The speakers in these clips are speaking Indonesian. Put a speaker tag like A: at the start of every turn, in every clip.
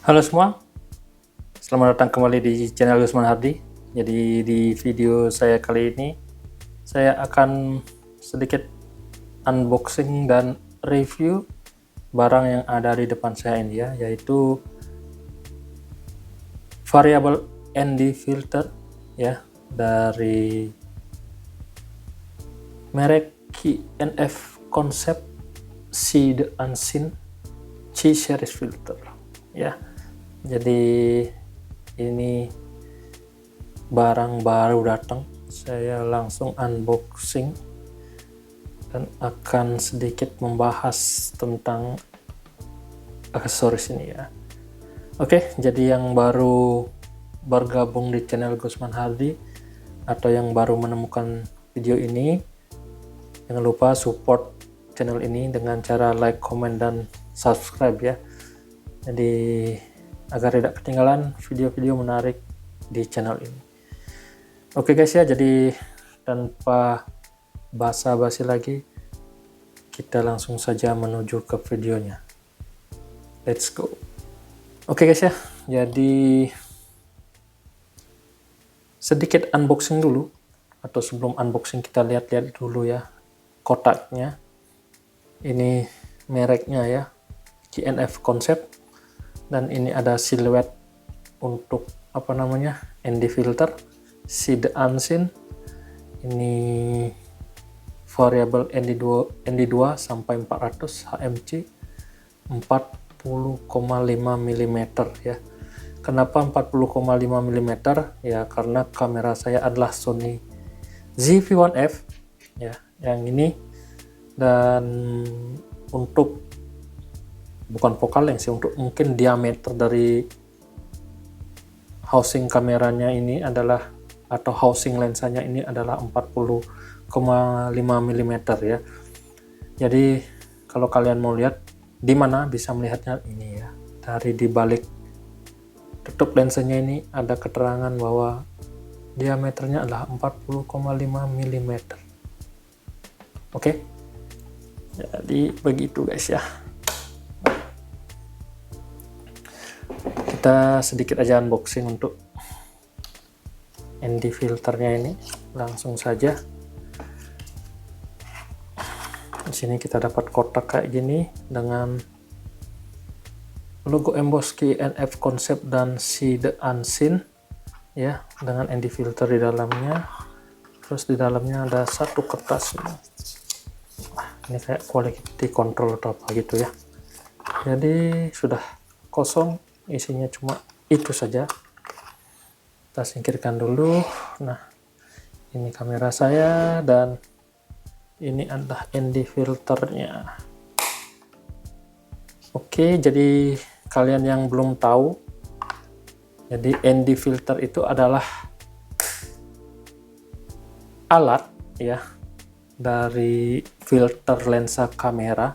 A: Halo semua, selamat datang kembali di channel Gusman Hardi. Jadi di video saya kali ini, saya akan sedikit unboxing dan review barang yang ada di depan saya ini ya, yaitu variable ND filter ya, dari merek KNF Concept See the Unseen C series filter ya. Jadi ini barang baru datang, saya langsung unboxing dan akan sedikit membahas tentang aksesoris ini ya. Oke, jadi yang baru bergabung di channel Gusman Hardi atau yang baru menemukan video ini, jangan lupa support channel ini dengan cara like, comment, dan subscribe ya. Jadi agar tidak ketinggalan video-video menarik di channel ini. Oke guys ya, jadi tanpa basa-basi lagi, kita langsung saja menuju ke videonya. Let's go. Oke guys ya, jadi sedikit unboxing dulu, atau sebelum unboxing kita lihat-lihat dulu ya kotaknya. Ini mereknya ya, KNF Concept. Dan ini ada siluet untuk ND filter, See the Unseen. Ini variable ND2 sampai 400 HMC 40,5 mm ya. Kenapa 40,5 mm? Ya karena kamera saya adalah Sony ZV-1F ya, yang ini. Dan untuk bukan focal length sih, untuk mungkin diameter dari housing kameranya ini adalah, atau housing lensanya ini adalah 40,5 mm ya. Jadi kalau kalian mau lihat di mana bisa melihatnya ini ya, dari di balik tutup lensanya ini ada keterangan bahwa diameternya adalah 40,5 mm. Oke, jadi begitu guys ya. Kita sedikit aja unboxing untuk ND filternya ini, langsung saja. Di sini kita dapat kotak kayak gini dengan logo emboss KNF Concept dan See the Unseen ya, dengan ND filter di dalamnya. Terus di dalamnya ada satu kertas ini kayak quality control atau apa gitu ya. Jadi sudah kosong, isinya cuma itu saja. Kita singkirkan dulu. Nah, ini kamera saya dan ini adalah ND filternya. Oke, jadi kalian yang belum tahu, jadi ND filter itu adalah alat ya dari filter lensa kamera,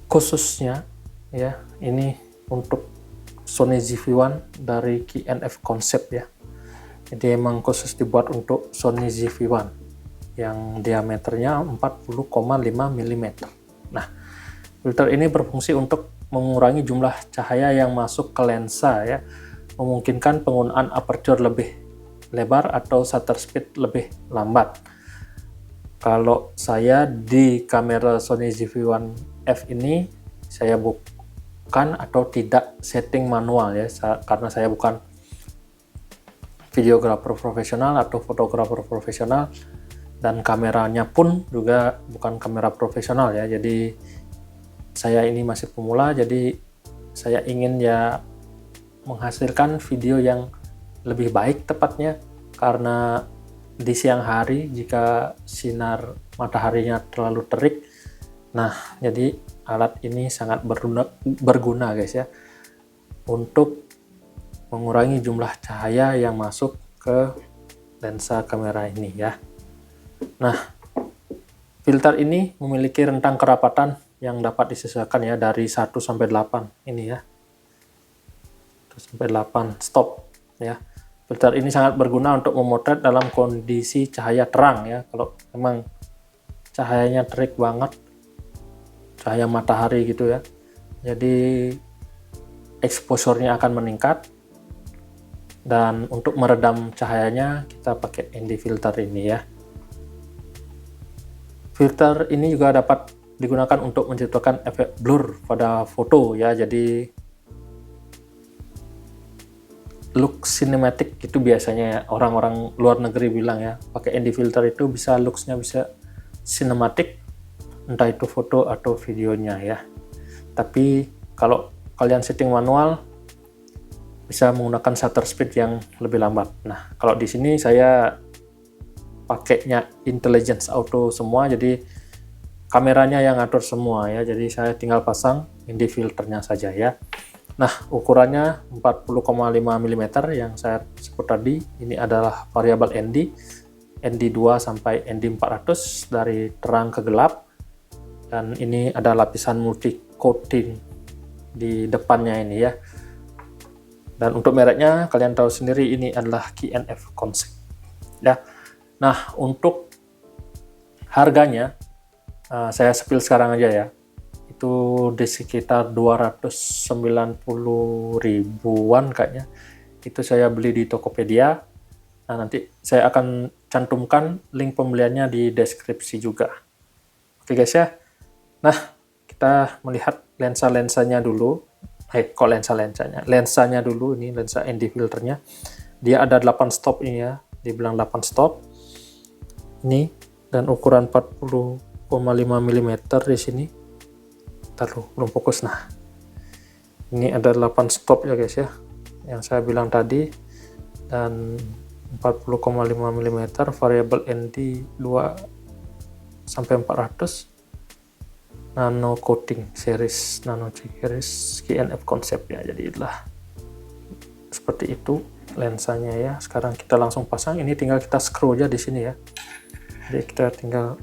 A: khususnya ya, ini untuk Sony ZV-1 dari KNF Concept ya. Jadi emang khusus dibuat untuk Sony ZV-1 yang diameternya 40,5 mm. Nah, filter ini berfungsi untuk mengurangi jumlah cahaya yang masuk ke lensa ya, memungkinkan penggunaan aperture lebih lebar atau shutter speed lebih lambat. Kalau saya di kamera Sony ZV-1F ini, saya bukan atau tidak setting manual ya, karena saya bukan videografer profesional atau fotografer profesional, dan kameranya pun juga bukan kamera profesional ya. Jadi saya ini masih pemula, jadi saya ingin ya menghasilkan video yang lebih baik tepatnya, karena di siang hari jika sinar mataharinya terlalu terik, nah jadi alat ini sangat berguna guys ya, untuk mengurangi jumlah cahaya yang masuk ke lensa kamera ini ya. Nah, filter ini memiliki rentang kerapatan yang dapat disesuaikan ya, dari 1 sampai 8 ini ya, 1 sampai 8 stop ya. Filter ini sangat berguna untuk memotret dalam kondisi cahaya terang ya. Kalau memang cahayanya terik banget, cahaya matahari gitu ya, jadi exposure-nya akan meningkat. Dan untuk meredam cahayanya kita pakai ND filter ini ya. Filter ini juga dapat digunakan untuk menciptakan efek blur pada foto ya. Jadi look cinematic itu biasanya ya, orang-orang luar negeri bilang ya, pakai ND filter itu bisa looks-nya bisa cinematic, entah itu foto atau videonya ya. Tapi kalau kalian setting manual bisa menggunakan shutter speed yang lebih lambat. Nah, kalau di sini saya pakainya intelligence auto semua, jadi kameranya yang ngatur semua ya. Jadi saya tinggal pasang ND filternya saja ya. Nah, ukurannya 40,5 mm yang saya sebut tadi. Ini adalah variabel ND, ND2 sampai ND400 dari terang ke gelap. Dan ini ada lapisan multi coating di depannya ini ya. Dan untuk mereknya kalian tahu sendiri, ini adalah KNF Concept ya. Nah, untuk harganya saya spill sekarang aja ya. Itu di sekitar 290 ribuan kayaknya. Itu saya beli di Tokopedia. Nah, nanti saya akan cantumkan link pembeliannya di deskripsi juga. Oke guys ya. Nah, kita melihat lensa-lensanya dulu. Kok lensa-lensanya? Lensanya dulu, ini lensa ND filternya. Dia ada 8 stop ini ya. Dibilang 8 stop. Ini dan ukuran 40,5 mm di sini. Belum fokus. Nah, ini ada 8 stop ya guys ya, yang saya bilang tadi, dan 40,5 mm variabel ND 2 sampai 400 nano coating series, nano series KNF Concept ya. Jadi itulah seperti itu lensanya ya. Sekarang kita langsung pasang. Ini tinggal kita screw aja di sini ya. Jadi kita tinggal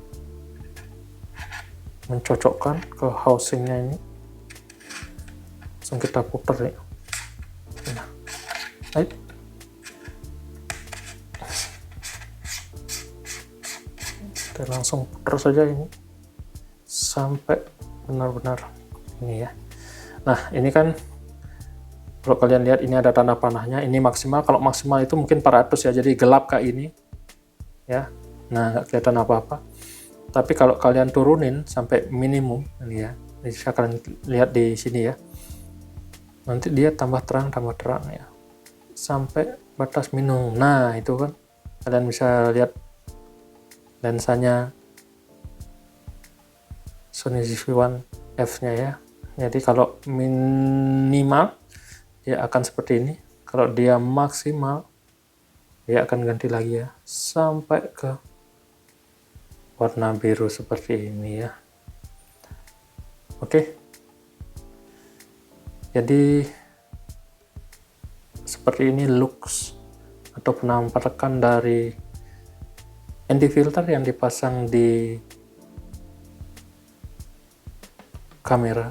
A: mencocokkan ke housingnya ini, langsung kita putar nih. Nah, kita langsung putar saja ini sampai benar-benar ini ya. Nah, ini kan kalau kalian lihat ini ada tanda panahnya, ini maksimal. Kalau maksimal itu mungkin 400 ya, jadi gelap kayak ini ya. Nah, nggak kelihatan apa-apa. Tapi kalau kalian turunin sampai minimum ini ya, bisa kalian lihat di sini ya, nanti dia tambah terang ya, sampai batas minimum. Nah, itu kan kalian bisa lihat lensanya Sony ZV-1F nya ya. Jadi kalau minimal dia akan seperti ini, kalau dia maksimal dia akan ganti lagi ya, sampai ke warna biru seperti ini ya. Oke. Jadi seperti ini looks atau penampakan dari ND filter yang dipasang di kamera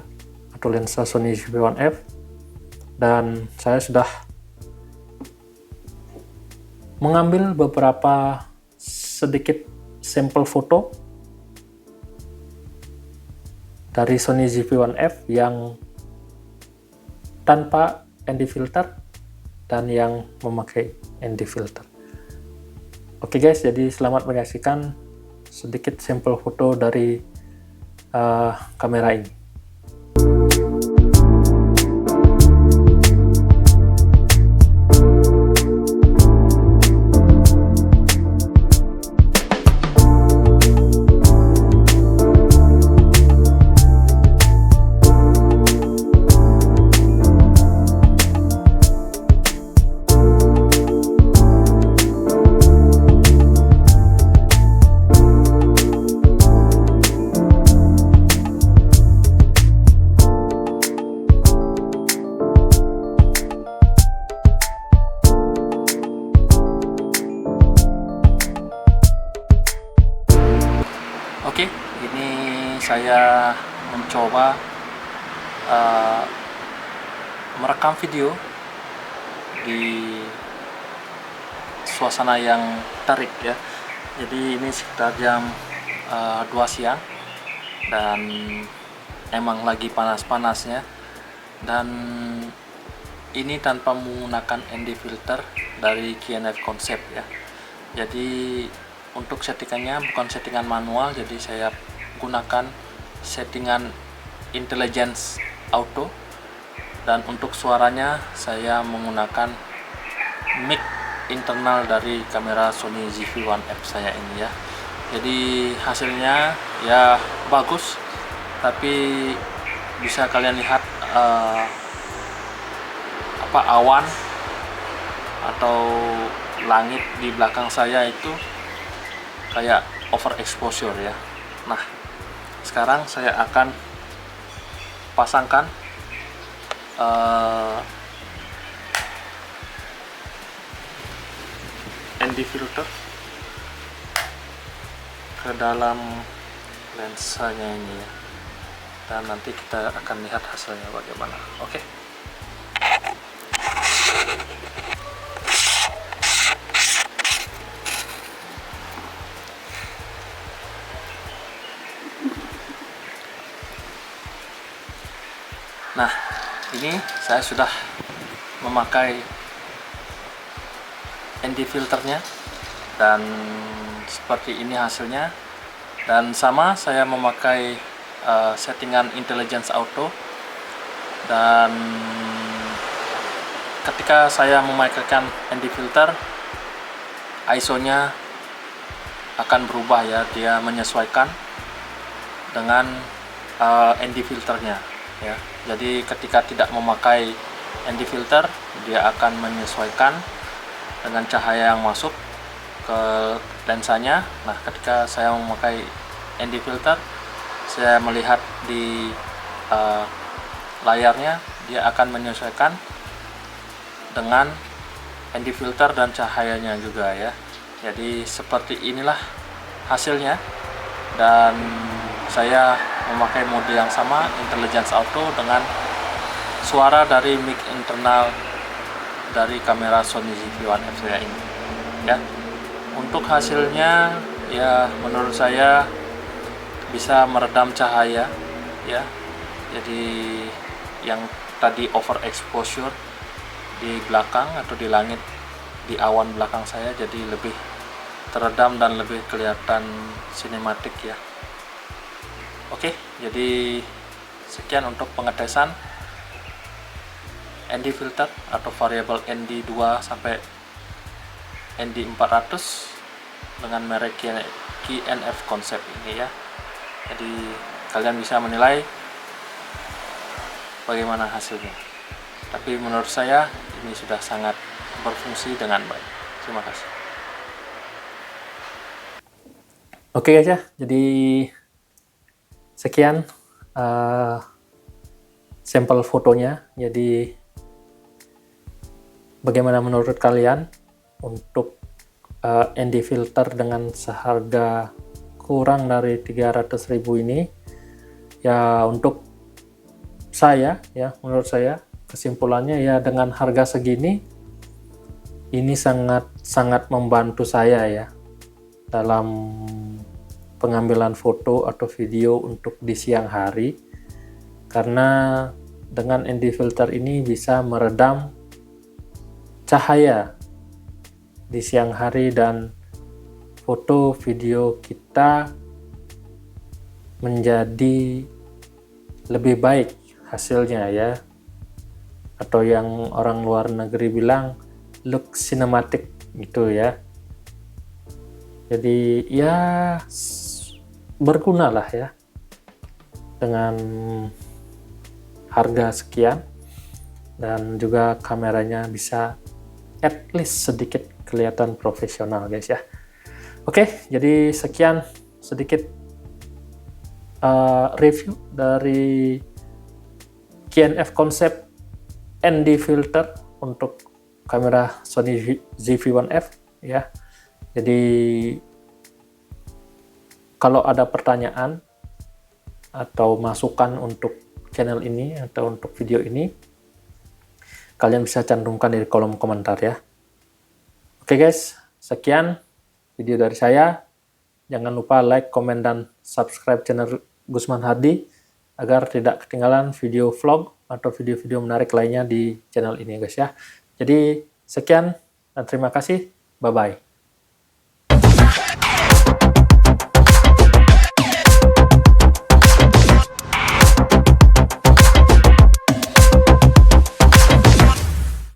A: atau lensa Sony ZV-1F. Dan saya sudah mengambil beberapa sedikit sampel foto dari Sony ZV-1F yang tanpa ND filter dan yang memakai ND filter. Oke guys, jadi selamat menyaksikan sedikit sampel foto dari kamera ini. Oke, ini saya mencoba merekam video di suasana yang terik ya. Jadi ini sekitar jam 2 siang dan emang lagi panas-panasnya, dan ini tanpa menggunakan ND filter dari KNF Concept ya. Jadi untuk settingannya bukan settingan manual, jadi saya gunakan settingan intelligence auto, dan untuk suaranya saya menggunakan mic internal dari kamera Sony ZV-1F saya ini ya. Jadi hasilnya ya bagus, tapi bisa kalian lihat awan atau langit di belakang saya itu kayak overexposure ya. Nah, sekarang saya akan pasangkan ND filter ke dalam lensanya ini ya, dan nanti kita akan lihat hasilnya bagaimana. Oke. Nah, ini saya sudah memakai ND filternya, dan seperti ini hasilnya. Dan sama, saya memakai settingan intelligence auto, dan ketika saya memakai ND filter, ISO-nya akan berubah ya, dia menyesuaikan dengan ND filternya ya. Jadi ketika tidak memakai ND filter, dia akan menyesuaikan dengan cahaya yang masuk ke lensanya. Nah, ketika saya memakai ND filter, saya melihat di layarnya, dia akan menyesuaikan dengan ND filter dan cahayanya juga ya. Jadi seperti inilah hasilnya, dan saya memakai mode yang sama, intelligence auto, dengan suara dari mic internal dari kamera Sony ZV-1F saya ini ya. Untuk hasilnya ya, menurut saya bisa meredam cahaya ya. Jadi yang tadi overexposure di belakang atau di langit, di awan belakang saya, jadi lebih teredam dan lebih kelihatan sinematik ya. Oke, jadi sekian untuk pengetesan ND filter atau variable ND 2 sampai ND 400 dengan merek KNF Concept ini ya. Jadi kalian bisa menilai bagaimana hasilnya. Tapi menurut saya ini sudah sangat berfungsi dengan baik. Terima kasih. Oke guys ya, jadi sekian sampel fotonya. Jadi bagaimana menurut kalian untuk ND filter dengan seharga kurang dari 300.000 ini ya? Untuk saya ya, menurut saya kesimpulannya ya, dengan harga segini ini sangat membantu saya ya dalam pengambilan foto atau video untuk di siang hari, karena dengan ND filter ini bisa meredam cahaya di siang hari dan foto video kita menjadi lebih baik hasilnya ya, atau yang orang luar negeri bilang look cinematic gitu ya. Jadi ya berguna lah ya dengan harga sekian, dan juga kameranya bisa at least sedikit kelihatan profesional guys ya. Oke, jadi sekian sedikit review dari KNF Concept ND filter untuk kamera Sony ZV-1F ya. Jadi kalau ada pertanyaan atau masukan untuk channel ini atau untuk video ini, kalian bisa cantumkan di kolom komentar ya. Oke guys, sekian video dari saya. Jangan lupa like, komen, dan subscribe channel Gusman Hardi agar tidak ketinggalan video vlog atau video-video menarik lainnya di channel ini guys ya. Jadi sekian dan terima kasih. Bye-bye.